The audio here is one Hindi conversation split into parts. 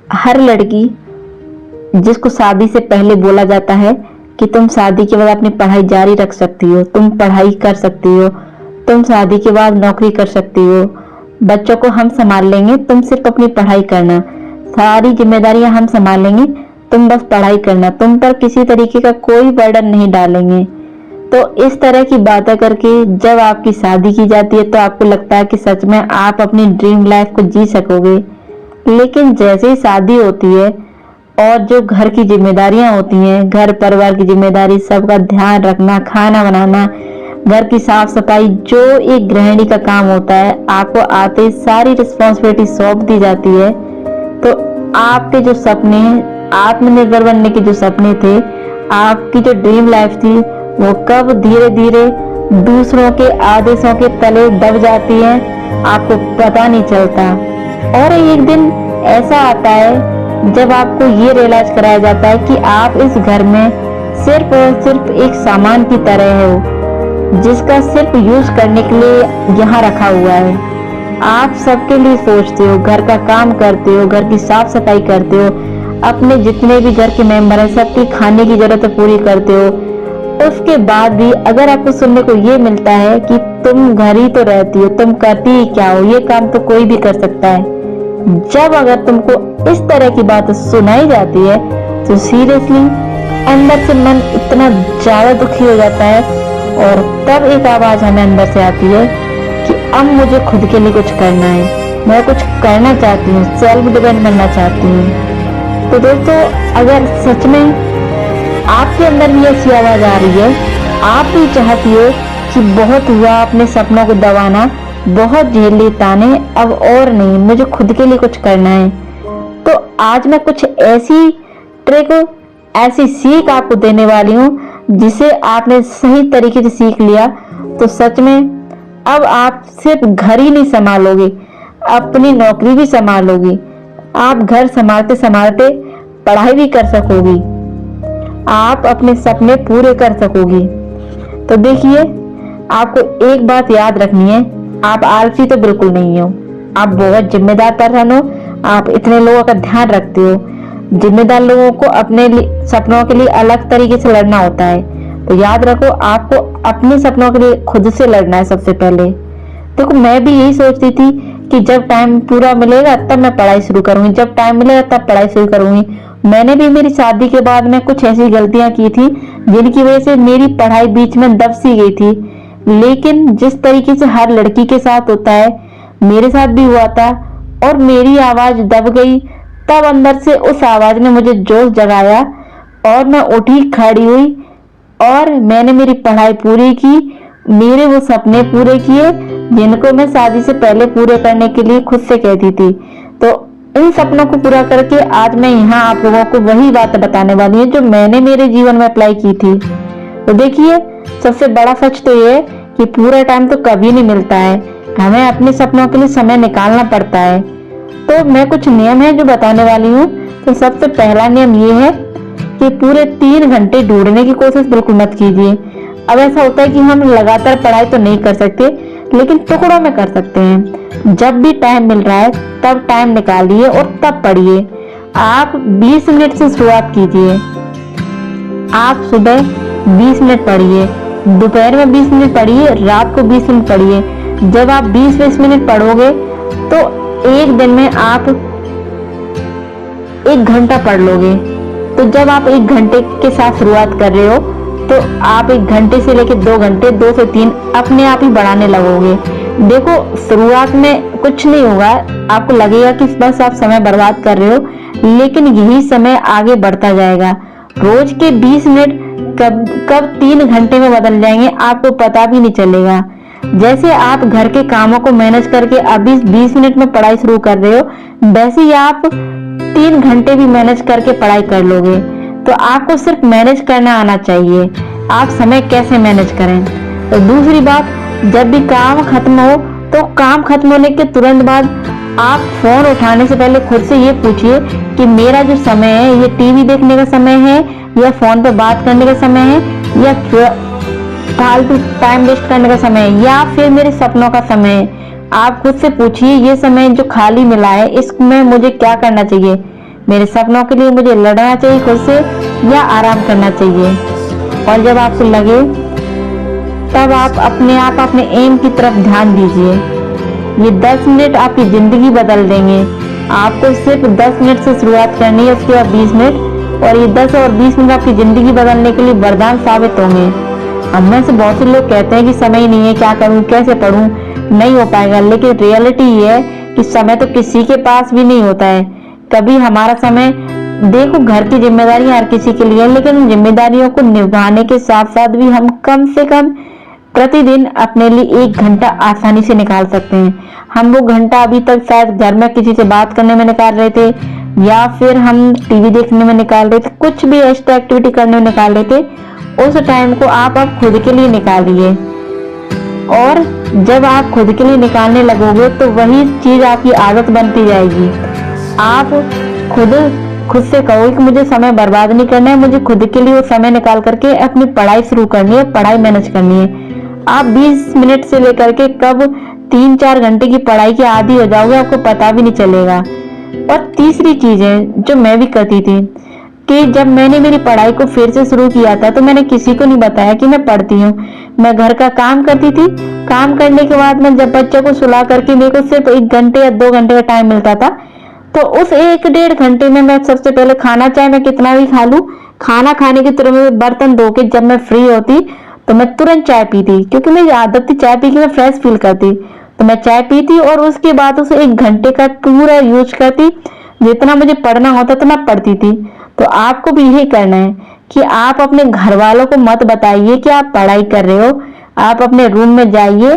हर लड़की जिसको शादी से पहले बोला जाता है कि तुम शादी के बाद अपनी पढ़ाई जारी रख सकती हो, तुम पढ़ाई कर सकती हो, तुम शादी के बाद नौकरी कर सकती हो, बच्चों को हम संभाल लेंगे, तुम सिर्फ अपनी पढ़ाई करना, सारी जिम्मेदारियां हम संभाल लेंगे, तुम बस पढ़ाई करना, तुम पर किसी तरीके का कोई बर्डन नहीं डालेंगे। तो इस तरह की बातें करके जब आपकी शादी की जाती है तो आपको लगता है कि सच में आप अपनी ड्रीम लाइफ को जी सकोगे। लेकिन जैसे ही शादी होती है और जो घर की जिम्मेदारियां होती हैं, घर परिवार की जिम्मेदारी, सबका ध्यान रखना, खाना बनाना, घर की साफ सफाई, जो एक गृहिणी का काम होता है, आपको आते ही सारी रिस्पॉन्सिबिलिटी सौंप दी जाती है। तो आपके जो सपने, आत्मनिर्भर बनने के जो सपने थे, आपकी जो ड्रीम लाइफ थी, वो कब धीरे धीरे दूसरों के आदेशों के तले दब जाती है, आपको पता नहीं चलता। और एक दिन ऐसा आता है जब आपको ये रियलाइज कराया जाता है कि आप इस घर में सिर्फ और सिर्फ एक सामान की तरह हो, जिसका सिर्फ यूज करने के लिए यहाँ रखा हुआ है। आप सबके लिए सोचते हो, घर का काम करते हो, घर की साफ सफाई करते हो, अपने जितने भी घर के मेंबर हैं सबकी खाने की जरूरत पूरी करते हो। उसके बाद भी अगर आपको सुनने को ये मिलता है कि तुम घर ही तो रहती हो, तुम करती ही क्या हो, ये काम तो कोई भी कर सकता है। जब अगर तुमको इस तरह की बात सुनाई जाती है तो सीरियसली अंदर से मन इतना ज्यादा दुखी हो जाता है। और तब एक आवाज हमें अंदर से आती है कि अब मुझे खुद के लिए कुछ करना है, मैं कुछ करना चाहती हूँ, सेल्फ डिपेंड बनना चाहती हूँ। तो दोस्तों, अगर सच में आपके अंदर भी ऐसी आवाज आ रही है, आप भी चाहती हो कि बहुत हुआ अपने सपनों को दबाना, बहुत झेल ली ताने, अब और नहीं, मुझे खुद के लिए कुछ करना है, तो आज मैं कुछ ऐसी ट्रिक, ऐसी सीख आपको देने वाली हूँ जिसे आपने सही तरीके से सीख लिया तो सच में अब आप सिर्फ घर ही नहीं संभालोगे, अपनी नौकरी भी संभालोगी, आप घर संभालते संभालते पढ़ाई भी कर सकोगी, आप अपने सपने पूरे कर सकोगी। तो देखिए, आपको एक बात याद रखनी है, आप आलसी तो बिल्कुल नहीं हो, आप बहुत जिम्मेदार पर्सन हो, आप इतने लोगों का ध्यान रखते हो। जिम्मेदार लोगों को अपने सपनों के लिए अलग तरीके से लड़ना होता है, तो याद रखो आपको अपने सपनों के लिए खुद से लड़ना है सबसे पहले। देखो, मैं भी यही सोचती थी कि जब टाइम पूरा मिलेगा तब मैं पढ़ाई शुरू करूंगी, जब टाइम मिलेगा तब पढ़ाई शुरू करूंगी। मैंने भी मेरी शादी के बाद में कुछ ऐसी गलतियां की थी जिनकी वजह से मेरी पढ़ाई बीच में दब सी गई थी। लेकिन जिस तरीके से हर लड़की के साथ होता है, मेरे साथ भी हुआ था और मेरी आवाज दब गई। तब अंदर से उस आवाज ने मुझे जोश जगाया और मैं उठी, खड़ी हुई और मैंने मेरी पढ़ाई पूरी की, मेरे वो सपने पूरे किए जिनको मैं शादी से पहले पूरे करने के लिए खुद से कहती थी। तो इन सपनों को पूरा करके आज मैं यहाँ आप लोगों को वही बात बताने वाली है जो मैंने मेरे जीवन में अप्लाई की थी। तो देखिए, सबसे बड़ा सच तो ये है कि पूरा टाइम तो कभी नहीं मिलता है, हमें अपने सपनों के लिए समय निकालना पड़ता है। तो मैं कुछ नियम है जो बताने वाली हूँ। तो सबसे पहला नियम ये है कि पूरे 3 घंटे ढूंढने की कोशिश बिल्कुल मत कीजिए। अब ऐसा होता है कि हम लगातार पढ़ाई तो नहीं कर सकते, लेकिन टुकड़ों में कर सकते हैं। जब भी टाइम मिल रहा है तब टाइम निकालिए और तब पढ़िए। आप 20 मिनट से शुरुआत कीजिए। आप सुबह 20 मिनट पढ़िए, दोपहर में 20 मिनट पढ़िए, रात को 20 मिनट पढ़िए। जब आप 20-20 मिनट पढ़ोगे तो एक दिन में आप 1 घंटा पढ़ लोगे। तो जब आप 1 घंटे के साथ शुरुआत कर रहे हो तो आप 1 घंटे से लेकर 2 घंटे, 2 से 3 अपने आप ही बढ़ाने लगोगे। देखो, शुरुआत में कुछ नहीं होगा, आपको लगेगा कि बस आप समय बर्बाद कर रहे हो, लेकिन यही समय आगे बढ़ता जाएगा। रोज के 20 मिनट कब 3 घंटे में बदल जाएंगे आपको पता भी नहीं चलेगा। जैसे आप घर के कामों को मैनेज करके अभी 20 मिनट में पढ़ाई शुरू कर रहे हो, वैसे ही आप 3 घंटे भी मैनेज करके पढ़ाई कर लोगे। तो आपको सिर्फ मैनेज करना आना चाहिए, आप समय कैसे मैनेज करें। तो दूसरी बात, जब भी काम खत्म हो तो काम खत्म होने के तुरंत बाद आप फोन उठाने से पहले खुद से ये पूछिए कि मेरा जो समय है ये टीवी देखने का समय है या फोन पे बात करने का समय है या फालतू टाइम वेस्ट करने का समय है या फिर मेरे सपनों का समय है। आप खुद से पूछिए, ये समय जो खाली मिला है इसमें मुझे क्या करना चाहिए, मेरे सपनों के लिए मुझे लड़ना चाहिए खुद से या आराम करना चाहिए। और जब आपको लगे तब आप अपने एम की तरफ ध्यान दीजिए। ये 10 मिनट आपकी जिंदगी बदल देंगे। आपको सिर्फ 10 मिनट से शुरुआत करनी है, उसके बाद 20 मिनट, और ये 10 और 20 मिनट आपकी जिंदगी बदलने के लिए वरदान साबित होंगे। हम में से बहुत से लोग कहते हैं कि समय ही नहीं है, क्या करूं, कैसे पढूं, नहीं हो पाएगा। लेकिन रियलिटी ये है कि समय तो किसी के पास भी नहीं होता है। कभी हमारा समय, देखो घर की जिम्मेदारी हर किसी के लिए है, लेकिन उन जिम्मेदारियों को निभाने के साथ साथ भी हम कम से कम प्रतिदिन अपने लिए 1 घंटा आसानी से निकाल सकते हैं। हम वो घंटा अभी तक शायद घर में किसी से बात करने में निकाल रहे थे, या फिर हम टीवी देखने में निकाल रहे थे, कुछ भी एक्स्ट्रा एक्टिविटी करने में निकाल रहे थे। उस टाइम को आप अब खुद के लिए निकालिए, और जब आप खुद के लिए निकालने लगोगे तो वही चीज आपकी आदत बनती जाएगी। आप खुद से कहोगे कि मुझे समय बर्बाद नहीं करना है, मुझे खुद के लिए वो समय निकाल करके अपनी पढ़ाई शुरू करनी है, पढ़ाई मैनेज करनी है। आप 20 मिनट से लेकर के कब 3-4 घंटे की पढ़ाई के आदी हो जाओगे, आपको पता भी नहीं चलेगा। और तीसरी चीज है जो मैं भी करती थी कि जब मैंने मेरी पढ़ाई को फिर से शुरू किया था तो मैंने किसी को नहीं बताया कि मैं पढ़ती हूँ। मैं घर का काम करती थी, काम करने के बाद मैं जब बच्चों को सुला करके मेरे को सिर्फ 1 घंटे या 2 घंटे का टाइम मिलता था, तो उस 1-1.5 घंटे में मैं सबसे पहले खाना, चाहे मैं कितना भी खा लूं, खाना खाने के तुरंत बर्तन धो के जब मैं फ्री होती तो मैं तुरंत चाय पीती, क्योंकि मेरी आदत थी चाय पी के मैं फ्रेश फील करती। तो मैं चाय पीती और उसके बाद उसे 1 घंटे का पूरा यूज करती, जितना मुझे पढ़ना होता तो मैं पढ़ती थी। तो आपको भी यही करना है कि आप अपने घर वालों को मत बताइए कि आप पढ़ाई कर रहे हो। आप अपने रूम में जाइए,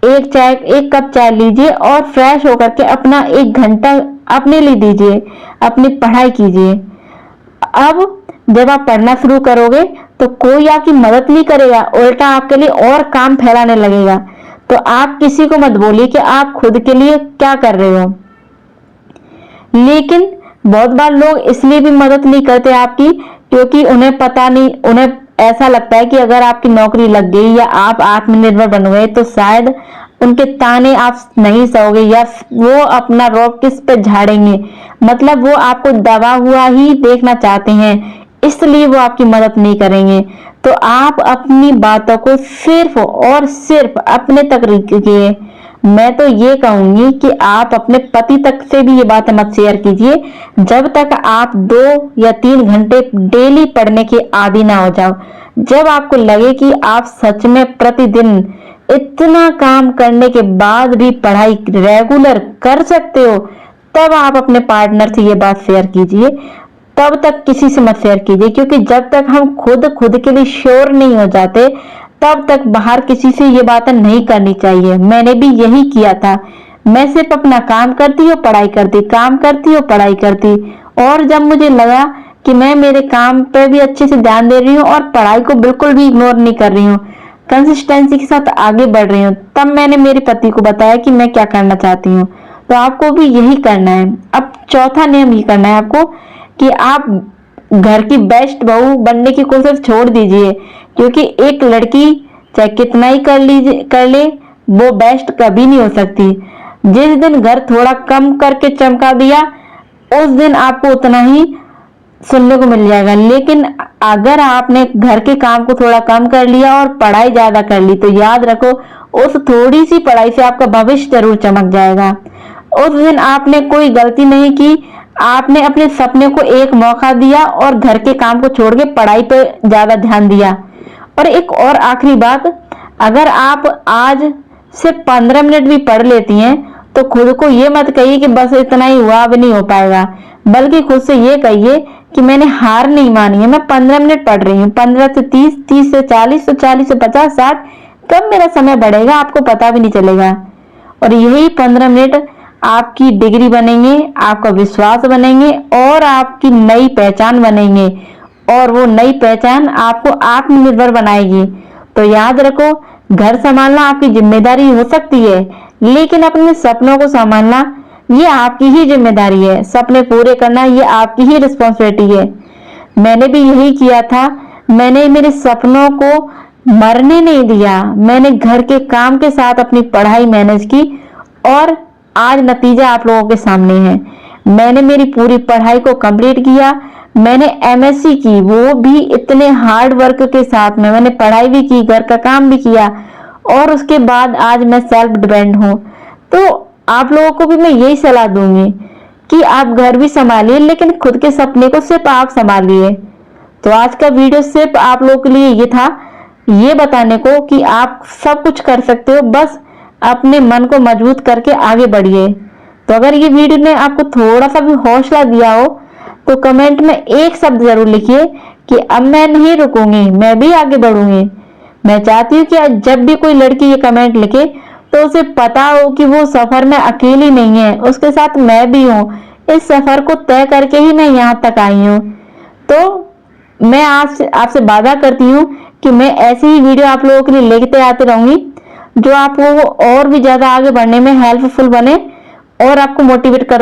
1 कप चाय लीजिए और फ्रेश होकर के अपना 1 घंटा अपने लिए दीजिए, अपनी पढ़ाई कीजिए। अब जब आप पढ़ना शुरू करोगे तो कोई आपकी मदद नहीं करेगा, उल्टा आपके लिए और काम फैलाने लगेगा। तो आप किसी को मत बोलिए कि आप खुद के लिए क्या कर रहे हो। लेकिन बहुत बार लोग इसलिए भी मदद नहीं करते आपकी, क्योंकि उन्हें पता नहीं, उन्हें ऐसा लगता है कि अगर आपकी नौकरी लग गई या आप आत्मनिर्भर बन गए तो शायद उनके ताने आप नहीं सहोगे, या वो अपना रौब किस पे झाड़ेंगे। मतलब वो आपको दबा हुआ ही देखना चाहते हैं, इसलिए वो आपकी मदद नहीं करेंगे। तो आप अपनी बातों को सिर्फ और सिर्फ अपने तक रखिए। मैं तो ये कहूंगी कि आप अपने पति तक से भी ये बात मत शेयर कीजिए जब तक आप 2 या 3 घंटे डेली पढ़ने के आदी ना हो जाओ। जब आपको लगे कि आप सच में प्रतिदिन इतना काम करने के बाद भी पढ़ाई रेगुलर कर सकते हो, तब आप अपने पार्टनर से ये बात शेयर कीजिए। तब तक किसी से मत शेयर कीजिए, क्योंकि जब तक हम खुद के लिए श्योर नहीं हो जाते तब तक बाहर किसी से ये बातें नहीं करनी चाहिए। मैंने भी यही किया था। मैं सिर्फ अपना काम करती और पढ़ाई करती, काम करती और पढ़ाई करती। और जब मुझे लगा कि मैं मेरे काम पे भी अच्छे से ध्यान दे रही हूँ और पढ़ाई को बिल्कुल भी इग्नोर नहीं कर रही हूँ, कंसिस्टेंसी के साथ आगे बढ़ रही हूँ, तब मैंने मेरे पति को बताया कि मैं क्या करना चाहती हूँ। तो आपको भी यही करना है। अब चौथा नियम ये करना है आपको कि आप घर की बेस्ट बहू बनने की कोशिश छोड़ दीजिए, क्योंकि एक लड़की चाहे कितना ही कर ले वो बेस्ट कभी नहीं हो सकती। जिस दिन घर थोड़ा कम करके चमका दिया उस दिन आपको उतना ही सुनने को मिल जाएगा। लेकिन अगर आपने घर के काम को थोड़ा कम कर लिया और पढ़ाई ज्यादा कर ली तो याद रखो उस थोड़ी सी पढ़ाई से आपका भविष्य जरूर चमक जाएगा। उस दिन आपने कोई गलती नहीं की, आपने अपने सपने को एक मौका दिया और घर के काम को छोड़ के पढ़ाई पे ज्यादा ध्यान दिया। और एक और आखिरी बात, अगर आप आज सिर्फ 15 मिनट भी पढ़ लेती हैं तो खुद को ये मत कहिए कि बस इतना ही हुआ, अब नहीं हो पाएगा, बल्कि खुद से ये कहिए कि मैंने हार नहीं मानी है, मैं 15 मिनट पढ़ रही हूँ, 15 से 30, 30 से 40, तो 40 से 50, 60, कब मेरा समय बढ़ेगा आपको पता भी नहीं चलेगा। और यही 15 मिनट आपकी डिग्री बनेंगे, आपका विश्वास बनेंगे और आपकी नई पहचान बनेंगे, और वो नई पहचान आपको आत्मनिर्भर बनाएगी। तो याद रखो, घर संभालना आपकी जिम्मेदारी हो सकती है, लेकिन अपने सपनों को संभालना ये आपकी ही जिम्मेदारी है। सपने पूरे करना ये आपकी ही रिस्पॉन्सिबिलिटी है। मैंने भी यही किया था। मैंने मेरे सपनों को मरने नहीं दिया, मैंने घर के काम के साथ अपनी पढ़ाई मैनेज की और आज नतीजा आप लोगों के सामने है। मैंने मेरी पूरी पढ़ाई को कंप्लीट किया, मैंने एमएससी की, वो भी इतने हार्ड वर्क के साथ में। मैंने पढ़ाई भी की, घर का काम भी किया और उसके बाद आज मैं सेल्फ डिपेंड हूँ। तो आप लोगों को भी मैं यही सलाह दूंगी कि आप घर भी संभालिए, लेकिन खुद के सपने को सिर्फ आप संभालिए। तो आज का वीडियो सिर्फ आप लोगों के लिए ये था, ये बताने को कि आप सब कुछ कर सकते हो, बस अपने मन को मजबूत करके आगे बढ़िए। तो अगर ये वीडियो ने आपको थोड़ा सा भी हौसला दिया हो तो कमेंट में एक शब्द जरूर लिखिए कि अब मैं नहीं रुकूंगी, मैं भी आगे बढ़ूंगी। मैं चाहती हूँ कि जब भी कोई लड़की ये कमेंट लिखे तो उसे पता हो कि वो सफर में अकेली नहीं है, उसके साथ मैं भी हूँ। इस सफर को तय करके ही मैं यहाँ तक आई हूँ। तो मैं आज आपसे वादा करती हूँ कि मैं ऐसी ही वीडियो आप लोगों के लिए लेते आते रहूंगी जो आप लोगों को और भी ज्यादा आगे बढ़ने में हेल्पफुल बने और आपको मोटिवेट कर